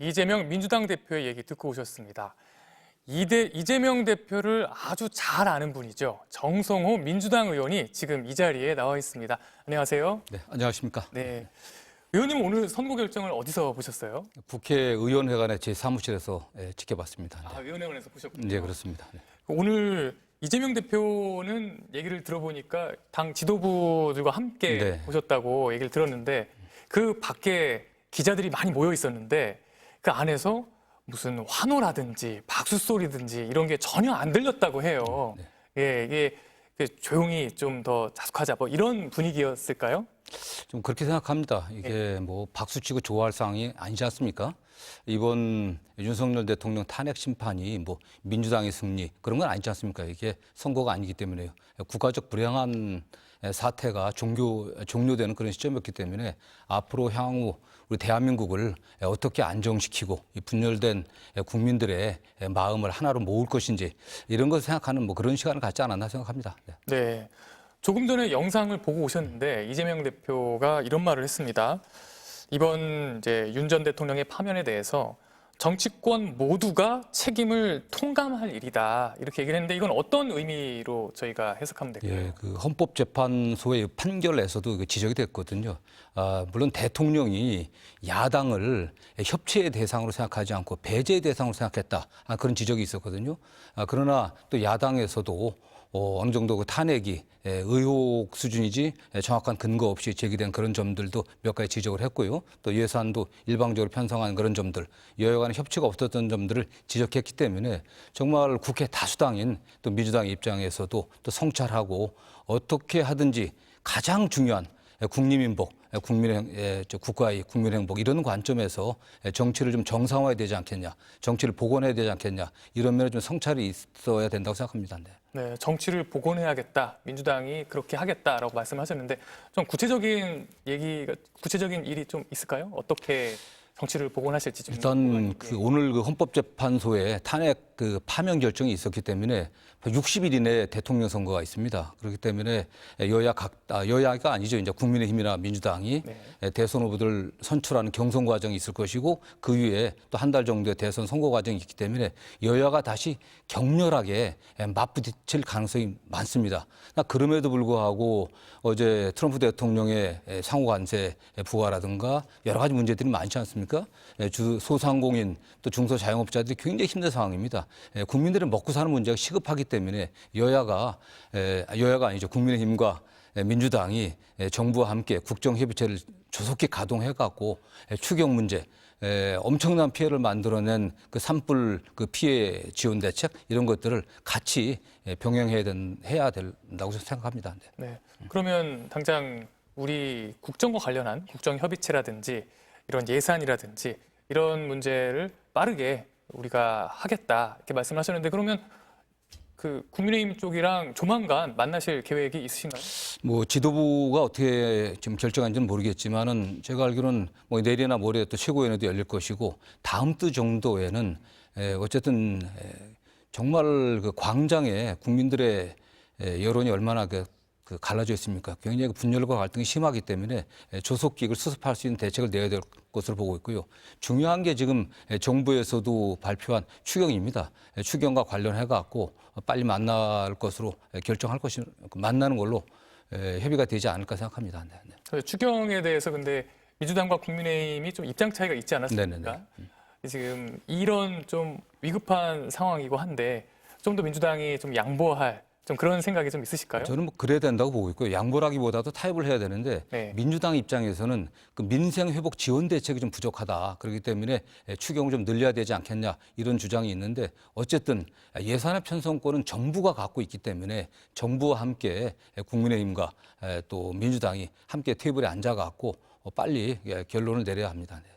이재명 민주당 대표의 얘기 듣고 오셨습니다. 이재명 대표를 아주 잘 아는 분이죠. 정성호 민주당 의원이 지금 이 자리에 나와 있습니다. 안녕하세요. 네, 안녕하십니까. 네. 의원님 오늘 선거 결정을 어디서 보셨어요? 국회의원회관의 제 사무실에서 지켜봤습니다. 네. 아, 의원회관에서 보셨군요. 네, 그렇습니다. 네. 오늘 이재명 대표는 얘기를 들어보니까 당 지도부들과 함께 네. 보셨다고 얘기를 들었는데 그 밖에 기자들이 많이 모여 있었는데 그 안에서 무슨 환호라든지 박수 소리든지 이런 게 전혀 안 들렸다고 해요. 네. 예, 이게 조용히 좀 더 자숙하자 뭐 이런 분위기였을까요? 좀 그렇게 생각합니다. 이게 뭐 박수치고 좋아할 상황이 아니지 않습니까? 이번 윤석열 대통령 탄핵 심판이 뭐 민주당의 승리 그런 건 아니지 않습니까? 이게 선거가 아니기 때문에요. 국가적 불행한 사태가 종료되는 그런 시점이었기 때문에 앞으로 향후 우리 대한민국을 어떻게 안정시키고 이 분열된 국민들의 마음을 하나로 모을 것인지 이런 것을 생각하는 뭐 그런 시간을 갖지 않았나 생각합니다. 네. 네. 조금 전에 영상을 보고 오셨는데 이재명 대표가 이런 말을 했습니다. 이번 이제 윤 전 대통령의 파면에 대해서 정치권 모두가 책임을 통감할 일이다 이렇게 얘기를 했는데 이건 어떤 의미로 저희가 해석하면 될까요? 예, 그 헌법재판소의 판결에서도 그 지적이 됐거든요. 물론 대통령이 야당을 협치의 대상으로 생각하지 않고 배제의 대상으로 생각했다. 그런 지적이 있었거든요. 그러나 또 야당에서도 어느 정도 그 탄핵이 의혹 수준이지 정확한 근거 없이 제기된 그런 점들도 몇 가지 지적을 했고요. 또 예산도 일방적으로 편성한 그런 점들, 여야 간의 협치가 없었던 점들을 지적했기 때문에 정말 국회 다수당인 또 민주당 입장에서도 또 성찰하고 어떻게 하든지 가장 중요한 국민민복, 국가의 국민행복 이런 관점에서 정치를 좀 정상화해야 되지 않겠냐, 정치를 복원해야 되지 않겠냐 이런 면에 좀 성찰이 있어야 된다고 생각합니다. 네. 네, 정치를 복원해야겠다. 민주당이 그렇게 하겠다라고 말씀하셨는데 좀 구체적인 일이 좀 있을까요? 어떻게 정치를 복원하실지 좀 일단 오늘 그 헌법재판소에 탄핵 그 파면 결정이 있었기 때문에 60일 이내에 대통령 선거가 있습니다. 그렇기 때문에 여야가 아니죠. 이제 국민의힘이나 민주당이 대선 후보들 선출하는 경선 과정이 있을 것이고 그 위에 또 한 달 정도의 대선 선거 과정이 있기 때문에 여야가 다시 격렬하게 맞부딪힐 가능성이 많습니다. 그럼에도 불구하고 어제 트럼프 대통령의 상호 관세 부과라든가 여러 가지 문제들이 많지 않습니까? 소상공인 또 중소자영업자들이 굉장히 힘든 상황입니다. 국민들은 먹고 사는 문제가 시급하기 때문에 여야가 아니죠. 국민의힘과 민주당이 정부와 함께 국정협의체를 조속히 가동해갖고 추경 문제, 엄청난 피해를 만들어낸 그 산불 그 피해 지원 대책 이런 것들을 같이 병행해야 된다고 생각합니다. 네. 그러면 당장 우리 국정과 관련한 국정협의체라든지 이런 예산이라든지 이런 문제를 빠르게 우리가 하겠다 이렇게 말씀하셨는데 그러면 그 국민의힘 쪽이랑 조만간 만나실 계획이 있으신가요? 뭐 지도부가 어떻게 지금 결정한지는 모르겠지만은 제가 알기로는 뭐 내일이나 모레 또 최고위원회도 열릴 것이고 다음 주 정도에는 어쨌든 정말 그 광장에 국민들의 여론이 얼마나 그 갈라져 있습니까? 굉장히 분열과 갈등이 심하기 때문에 조속히 이걸 수습할 수 있는 대책을 내야 될 것으로 보고 있고요. 중요한 게 지금 정부에서도 발표한 추경입니다. 추경과 관련해 갖고 빨리 만날 것으로 결정할 만나는 걸로 협의가 되지 않을까 생각합니다. 네. 추경에 대해서 근데 민주당과 국민의힘이 좀 입장 차이가 있지 않았습니까? 네네네. 지금 이런 좀 위급한 상황이고 한데 좀 더 민주당이 좀 양보할 좀 그런 생각이 좀 있으실까요? 저는 뭐 그래야 된다고 보고 있고요. 양보라기보다도 타협을 해야 되는데 민주당 입장에서는 그 민생 회복 지원 대책이 좀 부족하다. 그렇기 때문에 추경을 좀 늘려야 되지 않겠냐 이런 주장이 있는데 어쨌든 예산의 편성권은 정부가 갖고 있기 때문에 정부와 함께 국민의힘과 또 민주당이 함께 테이블에 앉아갖고 빨리 결론을 내려야 합니다. 네.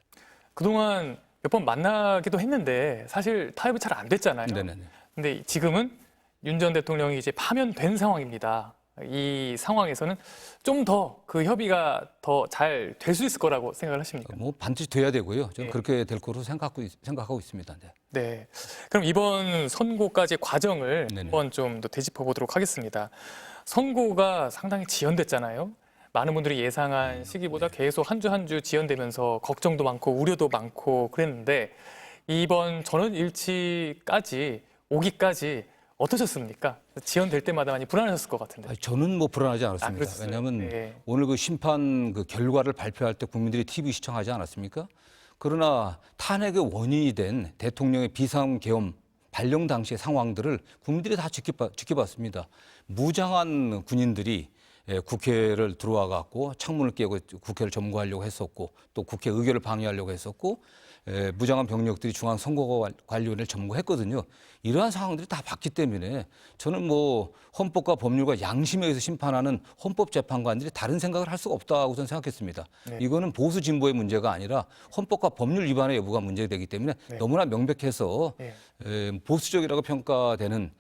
그동안 몇 번 만나기도 했는데 사실 타협이 잘 안 됐잖아요. 네네네. 근데 지금은 윤 전 대통령이 이제 파면된 상황입니다. 이 상황에서는 좀 더 그 협의가 더 잘 될 수 있을 거라고 생각을 하십니까? 뭐 반드시 돼야 되고요. 저는 그렇게 될 거로 생각하고 있습니다. 네. 네. 그럼 이번 선고까지 과정을 네네. 한번 좀 더 되짚어 보도록 하겠습니다. 선고가 상당히 지연됐잖아요. 많은 분들이 예상한 시기보다 계속 한 주 한 주 지연되면서 걱정도 많고 우려도 많고 그랬는데 이번 전원 일치까지 오기까지 어떠셨습니까? 지연될 때마다 많이 불안하셨을 것 같은데. 아니, 저는 뭐 불안하지 않았습니다. 그랬어요? 왜냐하면 네. 오늘 그 심판 그 결과를 발표할 때 국민들이 TV 시청하지 않았습니까? 그러나 탄핵의 원인이 된 대통령의 비상계엄 발령 당시의 상황들을 국민들이 다 지켜봤습니다. 무장한 군인들이 국회를 들어와 갖고 창문을 깨고 국회를 점거하려고 했었고 또 국회 의결을 방해하려고 했었고 무장한 병력들이 중앙선거관리위원회를 점거했거든요. 이러한 상황들이 다 봤기 때문에 저는 뭐 헌법과 법률과 양심에 의해서 심판하는 헌법재판관들이 다른 생각을 할 수가 없다고 저는 생각했습니다. 네. 이거는 보수 진보의 문제가 아니라 헌법과 법률 위반의 여부가 문제되기 때문에 네. 너무나 명백해서 네. 보수적이라고 평가되는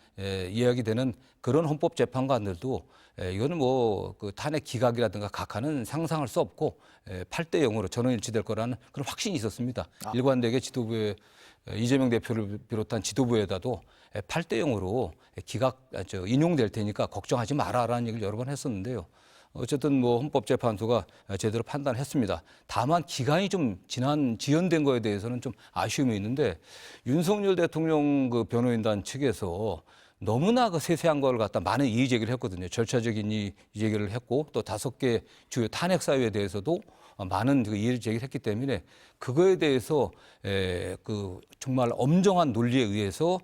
이야기되는 그런 헌법재판관들도 이거는 뭐 그 탄핵 기각이라든가 각하는 상상할 수 없고 8대 0으로 전원일치될 거라는 그런 확신이 있었습니다. 일관되게 지도부에 이재명 대표를 비롯한 지도부에다도 8대 0으로 인용될 테니까 걱정하지 마라라는 얘기를 여러 번 했었는데요. 어쨌든 뭐 헌법재판소가 제대로 판단했습니다. 다만 기간이 좀 지연된 거에 대해서는 좀 아쉬움이 있는데 윤석열 대통령 그 변호인단 측에서 너무나 그 세세한 걸 갖다 많은 이의 제기를 했거든요. 절차적인 이의 제기를 했고 또 5개 주요 탄핵 사유에 대해서도 많은 그 이의를 제기를 했기 때문에 그거에 대해서 그 정말 엄정한 논리에 의해서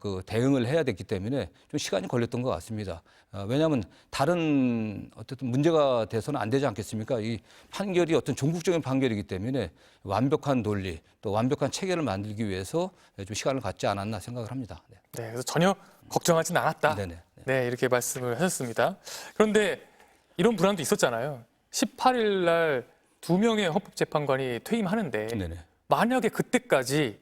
그 대응을 해야 됐기 때문에 좀 시간이 걸렸던 것 같습니다. 왜냐하면 다른 어쨌든 문제가 돼서는 안 되지 않겠습니까? 이 판결이 어떤 종국적인 판결이기 때문에 완벽한 논리 또 완벽한 체계를 만들기 위해서 좀 시간을 갖지 않았나 생각을 합니다. 네. 네, 그래서 전혀 걱정하진 않았다. 네네. 네, 이렇게 말씀을 하셨습니다. 그런데 이런 불안도 있었잖아요. 18일 날 2명의 헌법재판관이 퇴임하는데 네네. 만약에 그때까지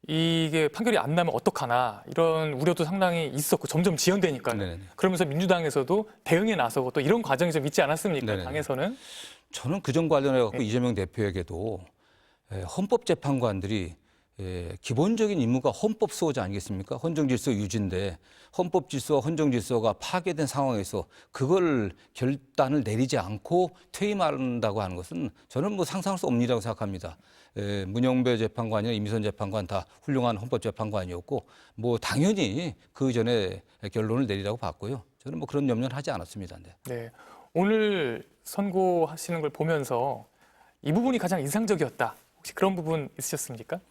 이게 판결이 안 나면 어떡하나 이런 우려도 상당히 있었고 점점 지연되니까요. 네네. 그러면서 민주당에서도 대응에 나서고 또 이런 과정이 좀 있지 않았습니까? 네네. 당에서는. 저는 그 점 관련해 갖고 이재명 대표에게도 헌법재판관들이 기본적인 임무가 헌법 수호자 아니겠습니까? 헌정질서 유지인데 헌법질서와 헌정질서가 파괴된 상황에서 그걸 결단을 내리지 않고 퇴임한다고 하는 것은 저는 뭐 상상할 수 없는 일이라고 생각합니다. 문영배 재판관이나 이미선 재판관 다 훌륭한 헌법재판관이었고 뭐 당연히 그 전에 결론을 내리라고 봤고요. 저는 뭐 그런 염려는 하지 않았습니다. 네. 네. 오늘 선고하시는 걸 보면서 이 부분이 가장 인상적이었다. 혹시 그런 부분 있으셨습니까?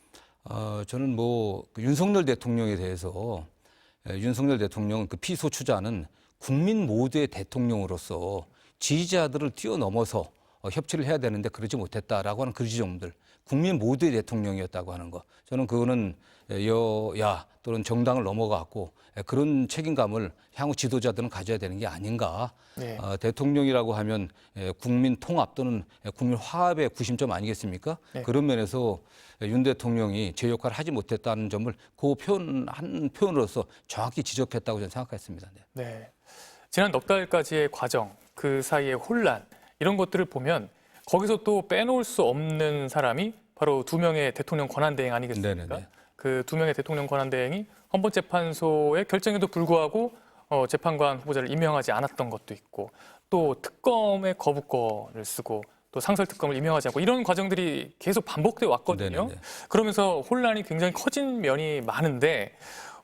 저는 뭐그 윤석열 대통령에 대해서 윤석열 대통령 그 피소추자는 국민 모두의 대통령으로서 지지자들을 뛰어넘어서 협치를 해야 되는데 그러지 못했다라고 하는 그 지점들, 국민 모두의 대통령이었다고 하는 거, 저는 그거는 여야 또는 정당을 넘어갔고 그런 책임감을 향후 지도자들은 가져야 되는 게 아닌가. 네. 대통령이라고 하면 국민 통합 또는 국민 화합의 구심점 아니겠습니까? 네. 그런 면에서 윤 대통령이 제 역할을 하지 못했다는 점을 그 한 표현으로서 정확히 지적했다고 저는 생각했습니다. 네. 네. 지난 넉 달까지의 과정, 그 사이의 혼란 이런 것들을 보면 거기서 또 빼놓을 수 없는 사람이 바로 2명의 대통령 권한대행 아니겠습니까? 네네네. 그 2명의 대통령 권한대행이 헌법재판소의 결정에도 불구하고 재판관 후보자를 임명하지 않았던 것도 있고 또 특검의 거부권을 쓰고 또 상설특검을 임명하지 않고 이런 과정들이 계속 반복돼 왔거든요. 네네네. 그러면서 혼란이 굉장히 커진 면이 많은데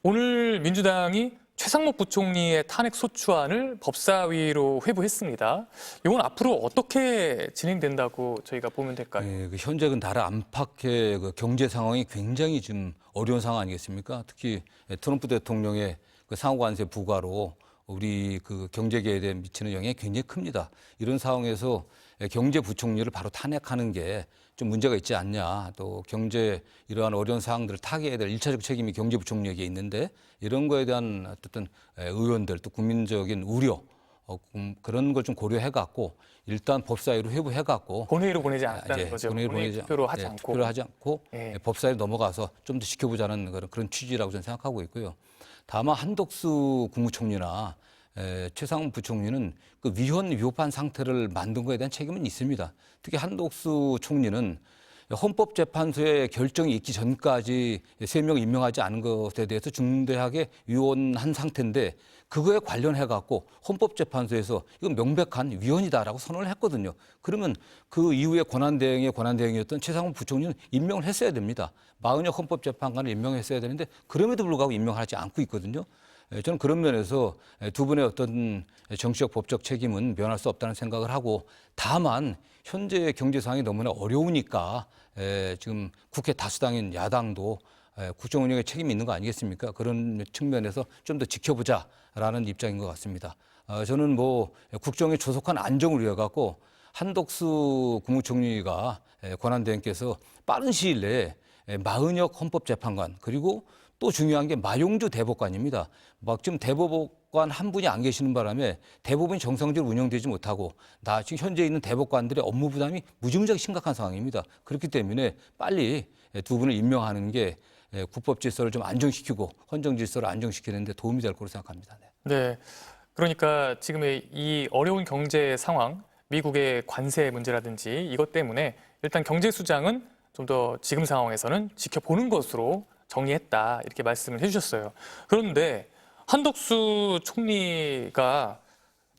오늘 민주당이 최상목 부총리의 탄핵 소추안을 법사위로 회부했습니다. 이건 앞으로 어떻게 진행된다고 저희가 보면 될까요? 그 현재 나라 안팎의 그 경제 상황이 굉장히 좀 어려운 상황 아니겠습니까? 특히 트럼프 대통령의 그 상호관세 부과로 우리 그 경제계에 대해 미치는 영향이 굉장히 큽니다. 이런 상황에서 경제부총리를 바로 탄핵하는 게 좀 문제가 있지 않냐. 또 경제 이러한 어려운 사항들을 타개해야 될 1차적 책임이 경제부총리에게 있는데 이런 거에 대한 어떤 의원들 또 국민적인 우려 그런 걸 좀 고려해 갖고 일단 법사위로 회부해 갖고 본회의로 보내지 않았다는 거죠. 본회의 투표로 하지 않고. 투표를 하지 않고 예. 법사위로 넘어가서 좀 더 지켜보자는 그런 취지라고 저는 생각하고 있고요. 다만 한덕수 국무총리나 최상훈 부총리는 그 위헌 위법한 상태를 만든 거에 대한 책임은 있습니다. 특히 한덕수 총리는 헌법재판소의 결정이 있기 전까지 3명 임명하지 않은 것에 대해서 중대하게 위헌한 상태인데 그거에 관련해 갖고 헌법재판소에서 이건 명백한 위헌이다라고 선언을 했거든요. 그러면 그 이후에 권한대행이었던 최상원 부총리는 임명을 했어야 됩니다. 마은혁 헌법재판관을 임명했어야 되는데 그럼에도 불구하고 임명하지 않고 있거든요. 저는 그런 면에서 두 분의 어떤 정치적 법적 책임은 면할 수 없다는 생각을 하고 다만 현재 경제 상황이 너무나 어려우니까 지금 국회 다수당인 야당도 국정 운영에 책임이 있는 거 아니겠습니까? 그런 측면에서 좀 더 지켜보자라는 입장인 것 같습니다. 저는 뭐 국정의 조속한 안정을 위해 갖고 한덕수 국무총리가 권한대행께서 빠른 시일 내에 마은혁 헌법재판관 그리고 또 중요한 게 마용주 대법관입니다. 막 지금 대법관 한 분이 안 계시는 바람에 대법원이 정상적으로 운영되지 못하고 지금 현재 있는 대법관들의 업무 부담이 무지무지하게 심각한 상황입니다. 그렇기 때문에 빨리 두 분을 임명하는 게 국법 질서를 좀 안정시키고 헌정 질서를 안정시키는 데 도움이 될 거로 생각합니다. 네. 그러니까 지금의 이 어려운 경제 상황, 미국의 관세 문제라든지 이것 때문에 일단 경제 수장은 좀 더 지금 상황에서는 지켜보는 것으로 정리했다 이렇게 말씀을 해주셨어요. 그런데 한덕수 총리가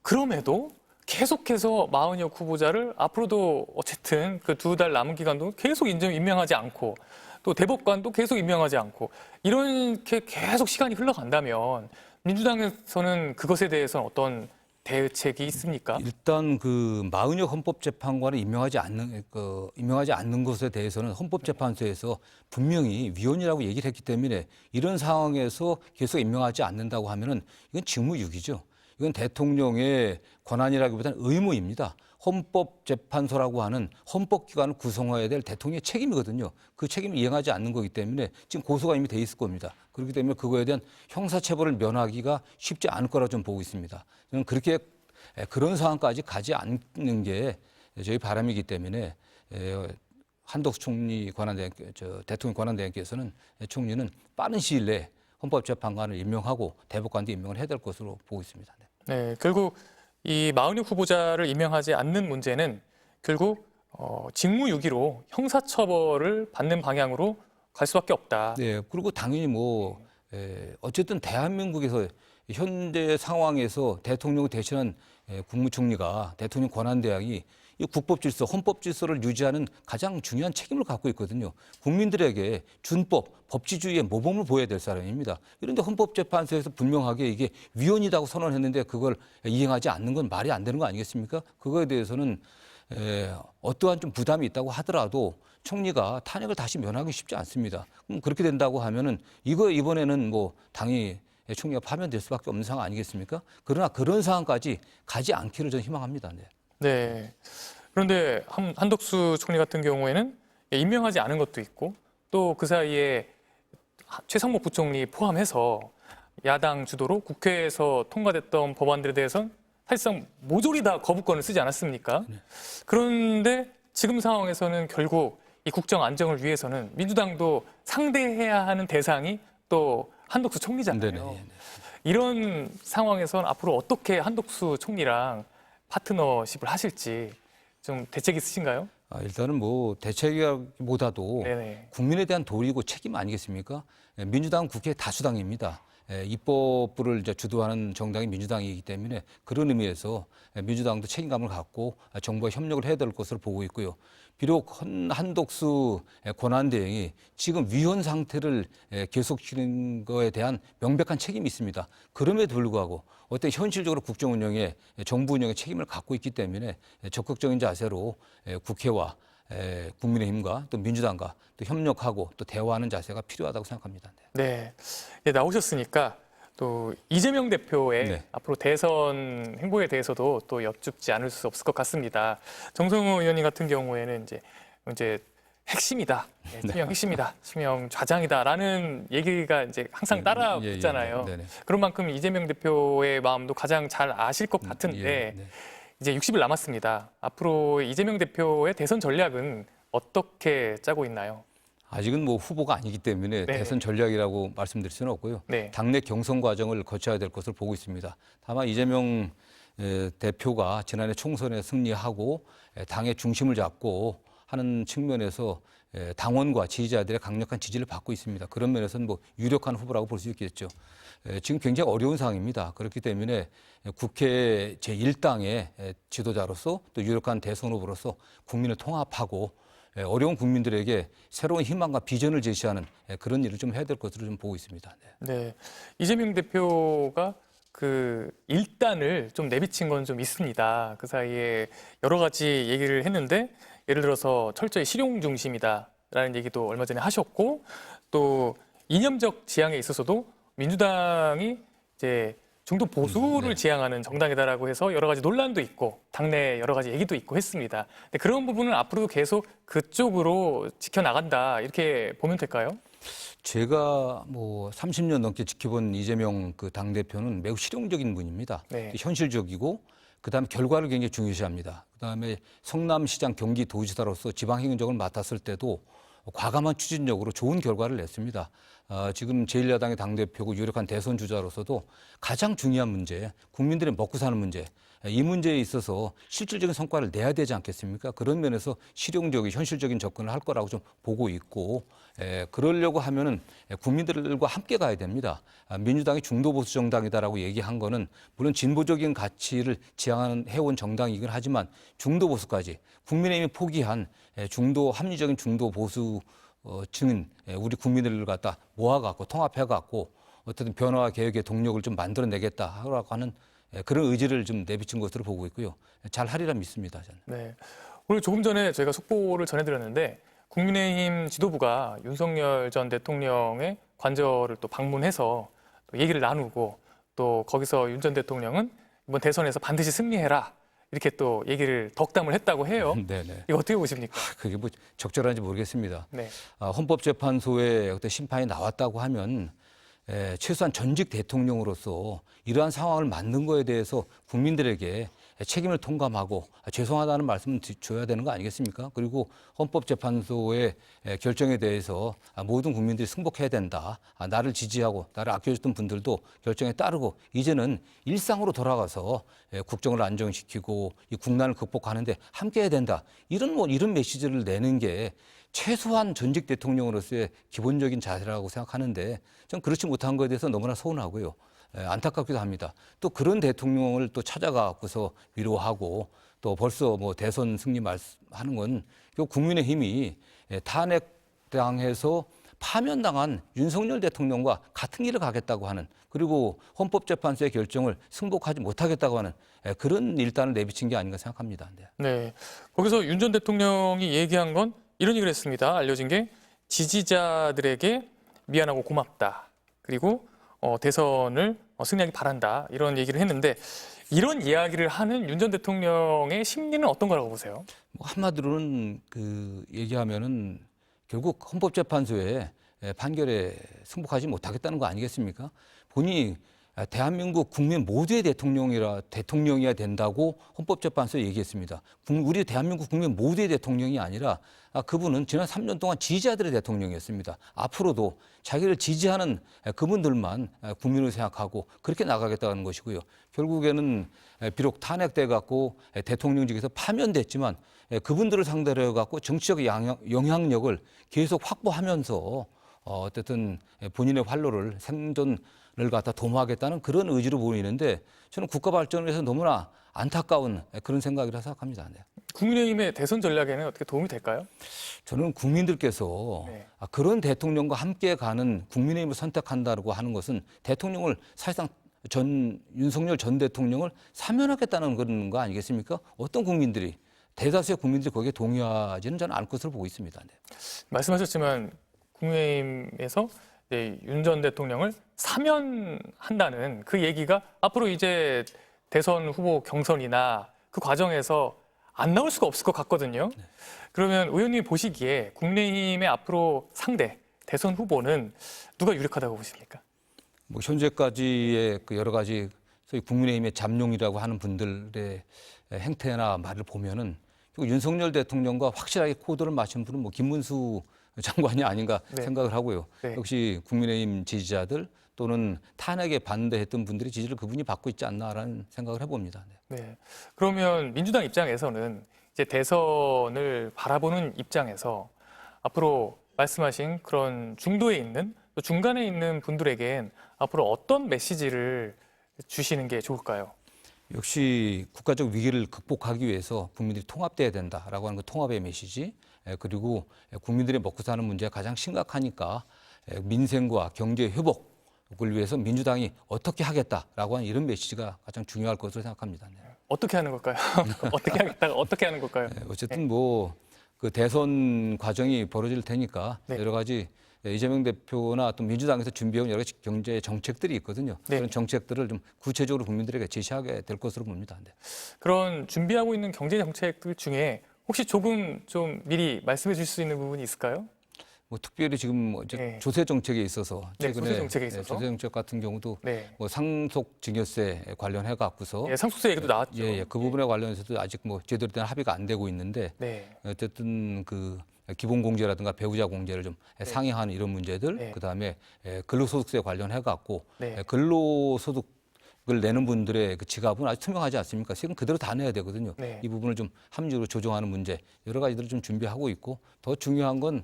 그럼에도 계속해서 마은혁 후보자를 앞으로도 어쨌든 그 2달 남은 기간도 계속 임명하지 않고 또 대법관도 계속 임명하지 않고 이렇게 계속 시간이 흘러간다면 민주당에서는 그것에 대해서는 어떤 대책이 있습니까? 일단 그 마은혁 헌법재판관을 임명하지 않는 것에 대해서는 헌법재판소에서 분명히 위헌이라고 얘기를 했기 때문에 이런 상황에서 계속 임명하지 않는다고 하면은 이건 직무유기죠. 이건 대통령의 권한이라기보다는 의무입니다. 헌법재판소라고 하는 헌법기관을 구성해야 될 대통령의 책임이거든요. 그 책임을 이행하지 않는 거기 때문에 지금 고소가 이미 돼 있을 겁니다. 그렇기 때문에 그거에 대한 형사처벌을 면하기가 쉽지 않을 거라 좀 보고 있습니다. 저는 그렇게 그런 상황까지 가지 않는 게 저희 바람이기 때문에 한덕수 총리 대통령 권한대행께서는 총리는 빠른 시일 내에 헌법재판관을 임명하고 대법관도 임명을 해야 될 것으로 보고 있습니다. 네, 결국 이 마은혁 후보자를 임명하지 않는 문제는 결국 직무유기로 형사처벌을 받는 방향으로 갈 수밖에 없다. 네, 그리고 당연히 어쨌든 대한민국에서 현재 상황에서 대통령을 대신한 국무총리가 대통령 권한대행이 이 국법질서, 헌법질서를 유지하는 가장 중요한 책임을 갖고 있거든요. 국민들에게 준법, 법치주의의 모범을 보여야 될 사람입니다. 그런데 헌법재판소에서 분명하게 이게 위헌이라고 선언했는데 그걸 이행하지 않는 건 말이 안 되는 거 아니겠습니까? 그거에 대해서는 어떠한 좀 부담이 있다고 하더라도 총리가 탄핵을 다시 면하기 쉽지 않습니다. 그럼 그렇게 된다고 하면은 이번에는 당연히 총리가 파면될 수밖에 없는 상황 아니겠습니까? 그러나 그런 상황까지 가지 않기를 저는 희망합니다. 네. 네. 그런데 한덕수 총리 같은 경우에는 임명하지 않은 것도 있고 또 그 사이에 최상목 부총리 포함해서 야당 주도로 국회에서 통과됐던 법안들에 대해서는 사실상 모조리 다 거부권을 쓰지 않았습니까? 네. 그런데 지금 상황에서는 결국 이 국정 안정을 위해서는 민주당도 상대해야 하는 대상이 또 한덕수 총리잖아요. 네네. 이런 상황에서는 앞으로 어떻게 한덕수 총리랑 파트너십을 하실지 좀 대책 있으신가요? 일단은 대책이보다도 네네. 국민에 대한 도리고 책임 아니겠습니까? 민주당은 국회 다수당입니다. 입법부를 이제 주도하는 정당이 민주당이기 때문에 그런 의미에서 민주당도 책임감을 갖고 정부와 협력을 해야 될 것으로 보고 있고요. 비록 한덕수 권한대행이 지금 위헌 상태를 계속시키는 거에 대한 명백한 책임이 있습니다. 그럼에도 불구하고 어떤 현실적으로 국정 운영에 정부 운영에 책임을 갖고 있기 때문에 적극적인 자세로 국회와 국민의힘과 또 민주당과 또 협력하고 또 대화하는 자세가 필요하다고 생각합니다. 네. 네, 나오셨으니까 또 이재명 대표의 네. 앞으로 대선 행보에 대해서도 또 여쭙지 않을 수 없을 것 같습니다. 정성호 의원님 같은 경우에는 이제 핵심이다, 치명 핵심이다, 치명 좌장이다라는 얘기가 이제 항상 따라붙잖아요. 그런 만큼 이재명 대표의 마음도 가장 잘 아실 것 같은데 이제 60일 남았습니다. 앞으로 이재명 대표의 대선 전략은 어떻게 짜고 있나요? 아직은 후보가 아니기 때문에 대선 전략이라고 말씀드릴 수는 없고요. 당내 경선 과정을 거쳐야 될 것을 보고 있습니다. 다만 이재명 대표가 지난해 총선에 승리하고 당의 중심을 잡고 하는 측면에서 당원과 지지자들의 강력한 지지를 받고 있습니다. 그런 면에서는 뭐 유력한 후보라고 볼 수 있겠죠. 지금 굉장히 어려운 상황입니다. 그렇기 때문에 국회 제1당의 지도자로서 또 유력한 대선 후보로서 국민을 통합하고 어려운 국민들에게 새로운 희망과 비전을 제시하는 그런 일을 좀 해야 될 것으로 좀 보고 있습니다. 네. 네. 이재명 대표가 그 일단을 좀 내비친 건 좀 있습니다. 그 사이에 여러 가지 얘기를 했는데 예를 들어서 철저히 실용 중심이다라는 얘기도 얼마 전에 하셨고 또 이념적 지향에 있어서도 민주당이 이제 중도 보수를 네. 지향하는 정당이다라고 해서 여러 가지 논란도 있고 당내 여러 가지 얘기도 있고 했습니다. 근데 그런 부분은 앞으로도 계속 그쪽으로 지켜나간다 이렇게 보면 될까요? 제가 뭐 30년 넘게 지켜본 이재명 그 당대표는 매우 실용적인 분입니다. 네. 현실적이고 그다음에 결과를 굉장히 중요시합니다. 그다음에 성남시장 경기도지사로서 지방행정을 맡았을 때도 과감한 추진력으로 좋은 결과를 냈습니다. 지금 제1야당의 당대표고 유력한 대선 주자로서도 가장 중요한 문제, 국민들의 먹고 사는 문제, 이 문제에 있어서 실질적인 성과를 내야 되지 않겠습니까? 그런 면에서 실용적인, 현실적인 접근을 할 거라고 좀 보고 있고, 그러려고 하면은 국민들과 함께 가야 됩니다. 민주당이 중도보수 정당이다라고 얘기한 거는 물론 진보적인 가치를 지향하는 해온 정당이긴 하지만 중도보수까지 국민의힘이 포기한 중도 합리적인 중도보수 층은 우리 국민들을 갖다 모아갖고 통합해갖고 어쨌든 변화와 개혁의 동력을 좀 만들어내겠다 하라고 하는 그런 의지를 좀 내비친 것으로 보고 있고요. 잘 하리라 믿습니다. 저는. 네. 오늘 조금 전에 저희가 속보를 전해드렸는데 국민의힘 지도부가 윤석열 전 대통령의 관저를 또 방문해서 또 얘기를 나누고 또 거기서 윤 전 대통령은 이번 대선에서 반드시 승리해라 이렇게 또 얘기를 덕담을 했다고 해요. 네네. 이거 어떻게 보십니까? 그게 뭐 적절한지 모르겠습니다. 네. 헌법재판소에 그때 심판이 나왔다고 하면 최소한 전직 대통령으로서 이러한 상황을 만든 거에 대해서 국민들에게 책임을 통감하고 죄송하다는 말씀을 줘야 되는 거 아니겠습니까? 그리고 헌법재판소의 결정에 대해서 모든 국민들이 승복해야 된다. 나를 지지하고 나를 아껴줬던 분들도 결정에 따르고 이제는 일상으로 돌아가서 국정을 안정시키고 이 국난을 극복하는데 함께해야 된다. 이런 메시지를 내는 게 최소한 전직 대통령으로서의 기본적인 자세라고 생각하는데 전 그렇지 못한 것에 대해서 너무나 서운하고요. 안타깝기도 합니다. 또 그런 대통령을 또 찾아가고서 위로하고 또 벌써 뭐 대선 승리 말하는 건 결국 국민의힘이 탄핵당해서 파면당한 윤석열 대통령과 같은 길을 가겠다고 하는 그리고 헌법재판소의 결정을 승복하지 못하겠다고 하는 그런 일단을 내비친 게 아닌가 생각합니다. 네. 네. 거기서 윤 전 대통령이 얘기한 건 이런 얘기를 했습니다. 알려진 게 지지자들에게 미안하고 고맙다. 그리고 대선을 승리하기 바란다. 이런 얘기를 했는데 이런 이야기를 하는 윤 전 대통령의 심리는 어떤 거라고 보세요? 뭐 한마디로는 얘기하면은 결국 헌법재판소의 판결에 승복하지 못하겠다는 거 아니겠습니까? 본인이 대한민국 국민 모두의 대통령이어야 된다고 헌법재판소에 얘기했습니다. 우리 대한민국 국민 모두의 대통령이 아니라 그분은 지난 3년 동안 지지자들의 대통령이었습니다. 앞으로도 자기를 지지하는 그분들만 국민을 생각하고 그렇게 나가겠다는 것이고요. 결국에는 비록 탄핵돼 갖고 대통령직에서 파면됐지만 그분들을 상대로 해갖고 정치적 영향력을 계속 확보하면서 어쨌든 본인의 활로를 생존을 갖다 도모하겠다는 그런 의지로 보이는데 저는 국가 발전을 위해서 너무나 안타까운 그런 생각이라 생각합니다. 네. 국민의힘의 대선 전략에는 어떻게 도움이 될까요? 저는 국민들께서 네. 그런 대통령과 함께 가는 국민의힘을 선택한다고 하는 것은 대통령을 사실상 윤석열 전 대통령을 사면하겠다는 그런 거 아니겠습니까? 어떤 국민들이 대다수의 국민들이 거기에 동의하지는 저는 않을 것으로 보고 있습니다. 네. 말씀하셨지만 국민의힘에서 윤 전 대통령을 사면한다는 그 얘기가 앞으로 이제 대선 후보 경선이나 그 과정에서 안 나올 수가 없을 것 같거든요. 그러면 의원님이 보시기에 국민의힘의 앞으로 상대 대선 후보는 누가 유력하다고 보십니까? 뭐 현재까지의 그 여러 가지 소위 국민의힘의 잠룡이라고 하는 분들의 행태나 말을 보면은 윤석열 대통령과 확실하게 코드를 맞춘 분은 뭐 김문수 장관이 아닌가 네. 생각을 하고요. 네. 역시 국민의힘 지지자들 또는 탄핵에 반대했던 분들의 지지를 그분이 받고 있지 않나라는 생각을 해봅니다. 네. 네. 그러면 민주당 입장에서는 이제 대선을 바라보는 입장에서 앞으로 말씀하신 그런 중도에 있는 또 중간에 있는 분들에겐 앞으로 어떤 메시지를 주시는 게 좋을까요? 역시 국가적 위기를 극복하기 위해서 국민들이 통합돼야 된다라고 하는 그 통합의 메시지, 그리고 국민들의 먹고 사는 문제가 가장 심각하니까 민생과 경제 회복을 위해서 민주당이 어떻게 하겠다라고 하는 이런 메시지가 가장 중요할 것으로 생각합니다. 네. 어떻게 하는 걸까요? 어떻게 하겠다가 어떻게 하는 걸까요? 어쨌든 뭐 그 대선 과정이 벌어질 테니까 네. 여러 가지 이재명 대표나 또 민주당에서 준비해온 여러 가지 경제 정책들이 있거든요. 네. 그런 정책들을 좀 구체적으로 국민들에게 제시하게 될 것으로 봅니다. 네. 그런 준비하고 있는 경제 정책들 중에 혹시 조금 좀 미리 말씀해 주실 수 있는 부분이 있을까요? 뭐 특별히 지금 뭐 이제 네. 조세 정책에 있어서 네, 최근에 조세 정책에 있어서. 조세 정책 같은 경우도 네. 뭐 상속 증여세 관련해 갖고서 예, 상속세 얘기도 나왔죠. 그 부분에 관련해서도 아직 뭐 제대로 된 합의가 안 되고 있는데 네. 어쨌든 그 기본 공제라든가 배우자 공제를 좀 상향하는 이런 문제들, 네. 그다음에 근로소득세 관련해 갖고 네. 근로소득을 내는 분들의 그 지갑은 아주 투명하지 않습니까? 세금 그대로 다 내야 되거든요. 네. 이 부분을 좀 합리적으로 조정하는 문제 여러 가지들을 좀 준비하고 있고, 더 중요한 건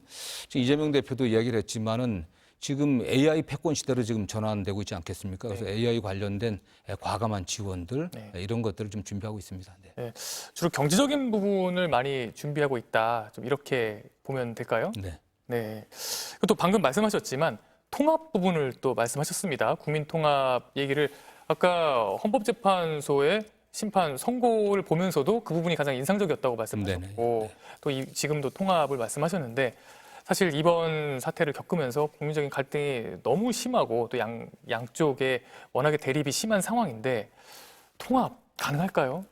지금 이재명 대표도 이야기를 했지만은 지금 AI 패권 시대로 지금 전환되고 있지 않겠습니까? 그래서 AI 관련된 과감한 지원들 네. 이런 것들을 좀 준비하고 있습니다. 네. 네. 주로 경제적인 부분을 많이 준비하고 있다. 좀 이렇게 보면 될까요? 네. 네. 그리고 또 방금 말씀하셨지만 통합 부분을 또 말씀하셨습니다. 국민 통합 얘기를 아까 헌법재판소의 심판 선고를 보면서도 그 부분이 가장 인상적이었다고 말씀하셨고 네네. 또 지금도 통합을 말씀하셨는데 사실 이번 사태를 겪으면서 국민적인 갈등이 너무 심하고 또 양쪽에 워낙에 대립이 심한 상황인데 통합 가능할까요?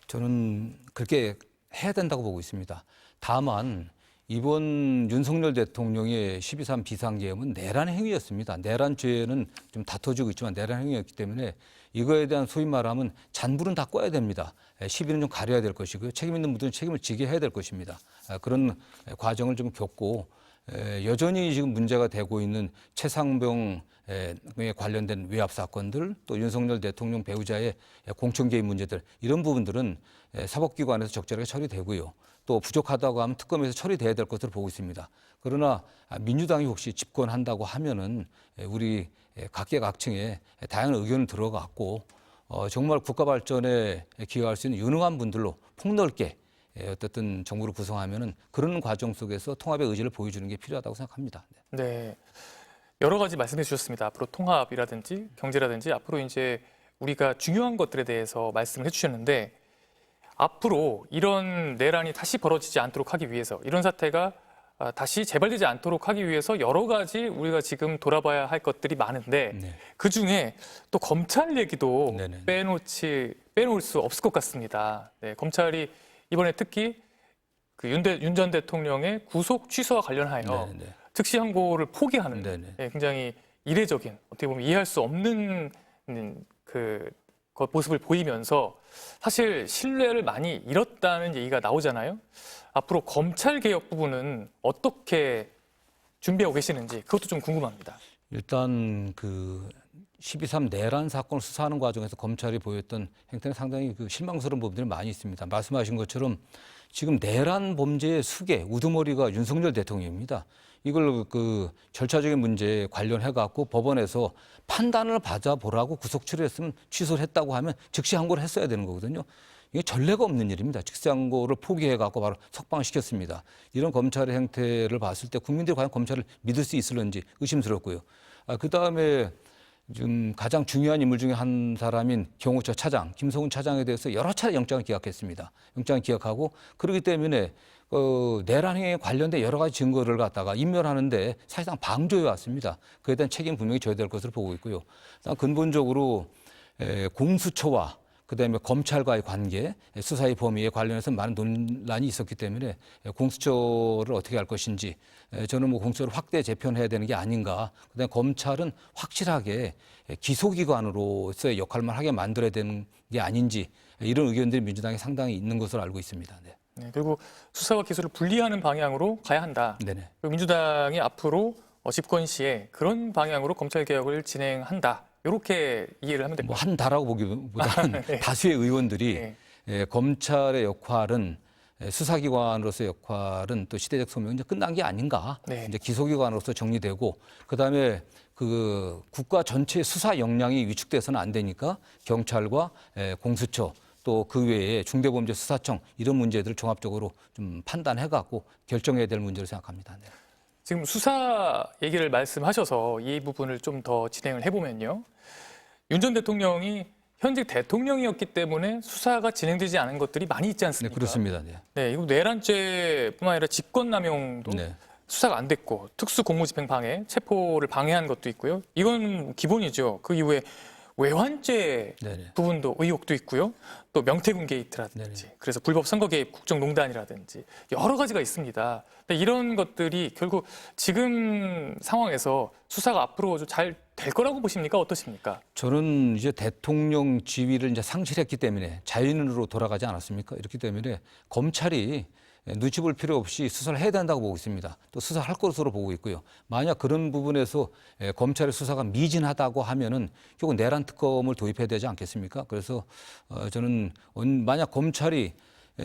저는 그렇게 해야 된다고 보고 있습니다. 다만 이번 윤석열 대통령의 12.3 비상계엄은 내란 행위였습니다. 내란 죄는 좀 다퉈지고 있지만 내란 행위였기 때문에 이거에 대한 소위 말하면 잔불은 다 꺼야 됩니다. 시비는 좀 가려야 될 것이고요. 책임 있는 분들은 책임을 지게 해야 될 것입니다. 그런 과정을 좀 겪고 여전히 지금 문제가 되고 있는 최상병에 관련된 외압 사건들, 또 윤석열 대통령 배우자의 공천 개입 문제들, 이런 부분들은 사법기관에서 적절하게 처리되고요. 또 부족하다고 하면 특검에서 처리돼야 될 것으로 보고 있습니다. 그러나 민주당이 혹시 집권한다고 하면은 우리 각계각층에 다양한 의견을 들어갔고 정말 국가 발전에 기여할 수 있는 유능한 분들로 폭넓게 어쨌든 정부를 구성하면은 그런 과정 속에서 통합의 의지를 보여주는 게 필요하다고 생각합니다. 네. 여러 가지 말씀해 주셨습니다. 앞으로 통합이라든지 경제라든지 앞으로 이제 우리가 중요한 것들에 대해서 말씀을 해 주셨는데 앞으로 이런 내란이 다시 벌어지지 않도록 하기 위해서 이런 사태가 다시 재발되지 않도록 하기 위해서 여러 가지 우리가 지금 돌아봐야 할 것들이 많은데 네. 그중에 또 검찰 얘기도 네네. 빼놓을 수 없을 것 같습니다. 네, 검찰이 이번에 특히 그 윤 전 대통령의 구속 취소와 관련하여 네네. 특시 항고를 포기하는 네네. 굉장히 이례적인 어떻게 보면 이해할 수 없는 그 모습을 보이면서 사실 신뢰를 많이 잃었다는 얘기가 나오잖아요. 앞으로 검찰 개혁 부분은 어떻게 준비하고 계시는지 그것도 좀 궁금합니다. 일단 그 12.3 내란 사건을 수사하는 과정에서 검찰이 보였던 행태는 상당히 그 실망스러운 부분들이 많이 있습니다. 말씀하신 것처럼 지금 내란 범죄의 수괴, 우두머리가 윤석열 대통령입니다. 이걸 그 절차적인 문제에 관련해 갖고 법원에서 판단을 받아보라고 구속 취소했으면 취소를 했다고 하면 즉시 항고를 했어야 되는 거거든요. 이게 전례가 없는 일입니다. 즉시 항고를 포기해 갖고 바로 석방시켰습니다. 이런 검찰의 행태를 봤을 때 국민들이 과연 검찰을 믿을 수 있을런지 의심스럽고요. 그다음에 지금 가장 중요한 인물 중에 한 사람인 경호처 차장, 김성훈 차장에 대해서 여러 차례 영장을 기각했습니다. 영장을 기각하고 그렇기 때문에 내란 행위에 관련된 여러 가지 증거를 갖다가 인멸하는데 사실상 방조해 왔습니다. 그에 대한 책임 분명히 져야 될 것으로 보고 있고요. 근본적으로 공수처와 그다음에 검찰과의 관계, 수사의 범위에 관련해서 많은 논란이 있었기 때문에 공수처를 어떻게 할 것인지 저는 뭐 공수처를 확대 재편해야 되는 게 아닌가. 그다음에 검찰은 확실하게 기소기관으로서의 역할만 하게 만들어야 되는 게 아닌지 이런 의견들이 민주당에 상당히 있는 것으로 알고 있습니다. 네. 네, 그리고 수사와 기소를 분리하는 방향으로 가야 한다. 네네. 그리고 민주당이 앞으로 집권 시에 그런 방향으로 검찰 개혁을 진행한다. 이렇게 이해를 하면 됩니다. 뭐 한다라고 보기보다는 다수의 의원들이 네. 검찰의 역할은 수사기관으로서의 역할은 또 시대적 소명이 이제 끝난 게 아닌가. 네. 이제 기소기관으로서 정리되고 그다음에 그 국가 전체 수사 역량이 위축돼서는 안 되니까 경찰과 공수처 또 그 외에 중대범죄수사청 이런 문제들을 종합적으로 좀 판단해갖고 결정해야 될 문제로 생각합니다. 네. 지금 수사 얘기를 말씀하셔서 이 부분을 좀 더 진행을 해보면요. 윤 전 대통령이 현직 대통령이었기 때문에 수사가 진행되지 않은 것들이 많이 있지 네, 않습니까? 그렇습니다. 네. 네, 이거 내란죄뿐만 아니라 직권남용도 네. 수사가 안 됐고 특수공무집행 방해, 체포를 방해한 것도 있고요. 이건 기본이죠. 그 이후에 외환죄 네네. 부분도 의혹도 있고요. 또 명태균 게이트라든지 그래서 불법 선거 개입 국정농단이라든지 여러 가지가 있습니다. 근데 이런 것들이 결국 지금 상황에서 수사가 앞으로 좀 잘 될 거라고 보십니까? 어떠십니까? 저는 이제 대통령 지위를 이제 상실했기 때문에 자연인으로 돌아가지 않았습니까? 이렇기 때문에 검찰이 눈치 볼 필요 없이 수사를 해야 된다고 보고 있습니다. 또 수사할 것으로 보고 있고요. 만약 그런 부분에서 검찰의 수사가 미진하다고 하면은 결국 내란 특검을 도입해야 되지 않겠습니까? 그래서 저는 만약 검찰이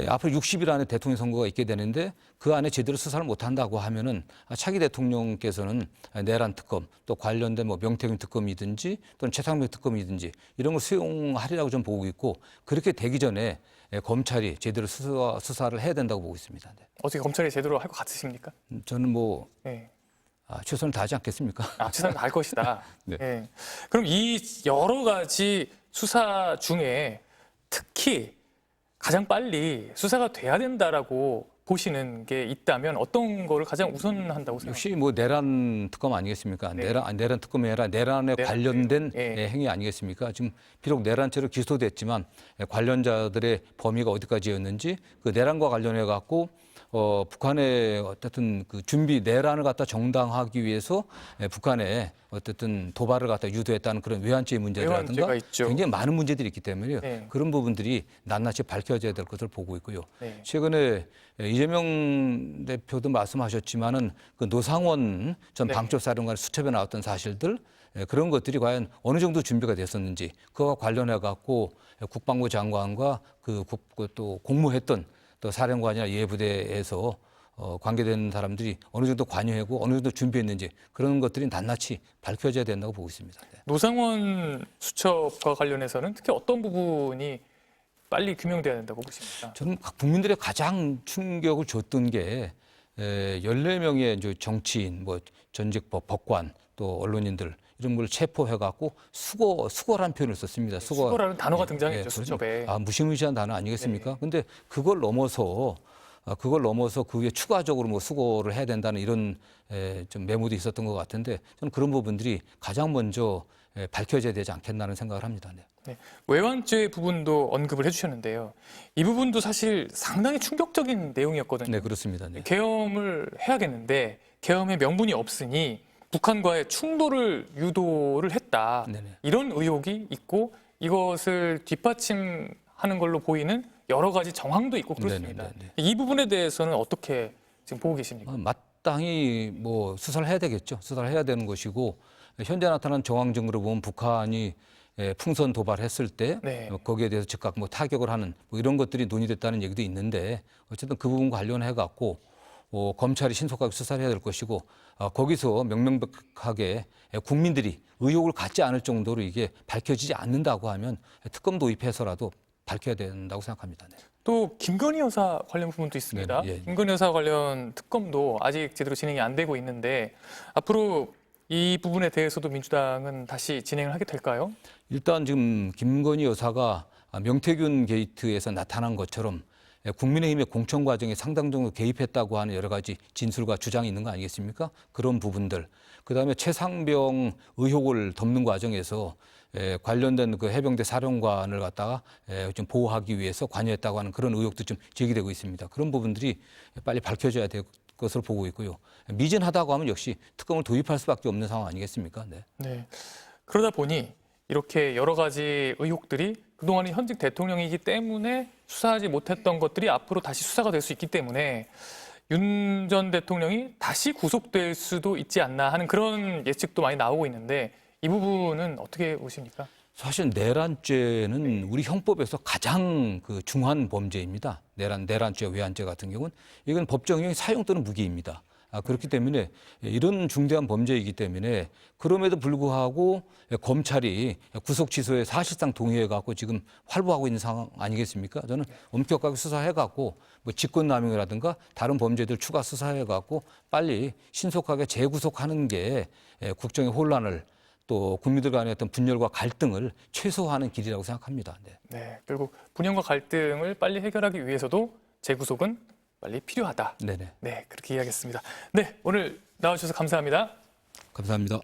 앞으로 60일 안에 대통령 선거가 있게 되는데 그 안에 제대로 수사를 못한다고 하면은 차기 대통령께서는 내란 특검 또 관련된 뭐 명태균 특검이든지 또는 최상병 특검이든지 이런 걸 수용하리라고 좀 보고 있고 그렇게 되기 전에 검찰이 제대로 수사를 해야 된다고 보고 있습니다. 네. 어떻게 검찰이 제대로 할 것 같으십니까? 저는 뭐 네. 최선을 다하지 않겠습니까? 최선을 다할 것이다. 네. 네. 그럼 이 여러 가지 수사 중에 특히 가장 빨리 수사가 돼야 된다라고 보시는 게 있다면 어떤 거를 가장 우선한다고 생각하세요? 역시 뭐 내란 특검 아니겠습니까? 네. 내란 특검이 아니라 내란에 내란죄. 관련된 예. 행위 아니겠습니까? 지금 비록 내란죄로 기소됐지만 관련자들의 범위가 어디까지였는지 그 내란과 관련해 갖고 북한의 어쨌든 그 준비 내란을 갖다 정당화하기 위해서 북한에 어쨌든 도발을 갖다 유도했다는 그런 외환죄의 문제라든가 외환죄가 있죠. 굉장히 많은 문제들이 있기 때문에요. 네. 그런 부분들이 낱낱이 밝혀져야 될 것을 보고 있고요. 네. 최근에 이재명 대표도 말씀하셨지만은 그 노상원 전 네. 방첩사령관 수첩에 나왔던 사실들 그런 것들이 과연 어느 정도 준비가 됐었는지 그와 관련해 갖고 국방부 장관과 또 공모했던 또 사령관이나 예부대에서 관계된 사람들이 어느 정도 관여하고 어느 정도 준비했는지 그런 것들이 낱낱이 밝혀져야 된다고 보고 있습니다. 네. 노상원 수첩과 관련해서는 특히 어떤 부분이 빨리 규명돼야 된다고 보십니까? 저는 국민들의 가장 충격을 줬던 게 14명의 이제 정치인, 뭐 전직 법관 또 언론인들 이런 걸 체포해갖고 수거라는 표현을 썼습니다. 수거라는 단어가 네, 등장했죠, 네, 수첩에. 무시무시한 단어 아니겠습니까? 근데 그걸 넘어서 그 위에 추가적으로 뭐 수거를 해야 된다는 이런 좀 메모도 있었던 것 같은데 저는 그런 부분들이 가장 먼저 밝혀져야 되지 않겠나는 생각을 합니다. 네. 네. 외환죄 부분도 언급을 해주셨는데요. 이 부분도 사실 상당히 충격적인 내용이었거든요. 네, 그렇습니다. 네. 계엄을 해야겠는데 계엄의 명분이 없으니 북한과의 충돌을 유도를 했다. 네네. 이런 의혹이 있고 이것을 뒷받침하는 걸로 보이는 여러 가지 정황도 있고 그렇습니다. 네네네. 이 부분에 대해서는 어떻게 지금 보고 계십니까? 마땅히 뭐 수사를 해야 되겠죠. 수사를 해야 되는 것이고 현재 나타난 정황 증거로 보면 북한이 풍선 도발했을 때 네. 거기에 대해서 즉각 뭐 타격을 하는 뭐 이런 것들이 논의됐다는 얘기도 있는데 어쨌든 그 부분 관련해 갖고 검찰이 신속하게 수사를 해야 될 것이고 거기서 명명백백하게 국민들이 의혹을 갖지 않을 정도로 이게 밝혀지지 않는다고 하면 특검 도입해서라도 밝혀야 된다고 생각합니다. 네. 또 김건희 여사 관련 부분도 있습니다. 네, 예. 김건희 여사 관련 특검도 아직 제대로 진행이 안 되고 있는데 앞으로 이 부분에 대해서도 민주당은 다시 진행을 하게 될까요? 일단 지금 김건희 여사가 명태균 게이트에서 나타난 것처럼 국민의힘의 공천 과정에 상당 정도 개입했다고 하는 여러 가지 진술과 주장이 있는 거 아니겠습니까? 그런 부분들. 그다음에 최상병 의혹을 덮는 과정에서 관련된 그 해병대 사령관을 갖다가 좀 보호하기 위해서 관여했다고 하는 그런 의혹도 좀 제기되고 있습니다. 그런 부분들이 빨리 밝혀져야 될 것으로 보고 있고요. 미진하다고 하면 역시 특검을 도입할 수밖에 없는 상황 아니겠습니까? 네. 네. 그러다 보니 이렇게 여러 가지 의혹들이 그동안은 현직 대통령이기 때문에 수사하지 못했던 것들이 앞으로 다시 수사가 될 수 있기 때문에 윤 전 대통령이 다시 구속될 수도 있지 않나 하는 그런 예측도 많이 나오고 있는데 이 부분은 어떻게 보십니까? 사실 내란죄는 우리 형법에서 가장 그 중한 범죄입니다. 내란죄, 외환죄 같은 경우는 이건 법정형이 사형 또는 무기입니다. 그렇기 때문에 이런 중대한 범죄이기 때문에 그럼에도 불구하고 검찰이 구속 취소에 사실상 동의해 갖고 지금 활보하고 있는 상황 아니겠습니까? 저는 엄격하게 수사해 갖고 뭐 직권남용이라든가 다른 범죄들 추가 수사해 갖고 빨리 신속하게 재구속하는 게 국정의 혼란을 또 국민들 간의 어떤 분열과 갈등을 최소화하는 길이라고 생각합니다. 네. 네, 결국 분열과 갈등을 빨리 해결하기 위해서도 재구속은 빨리 필요하다. 네네. 네, 그렇게 이야기했습니다. 네, 오늘 나와주셔서 감사합니다. 감사합니다.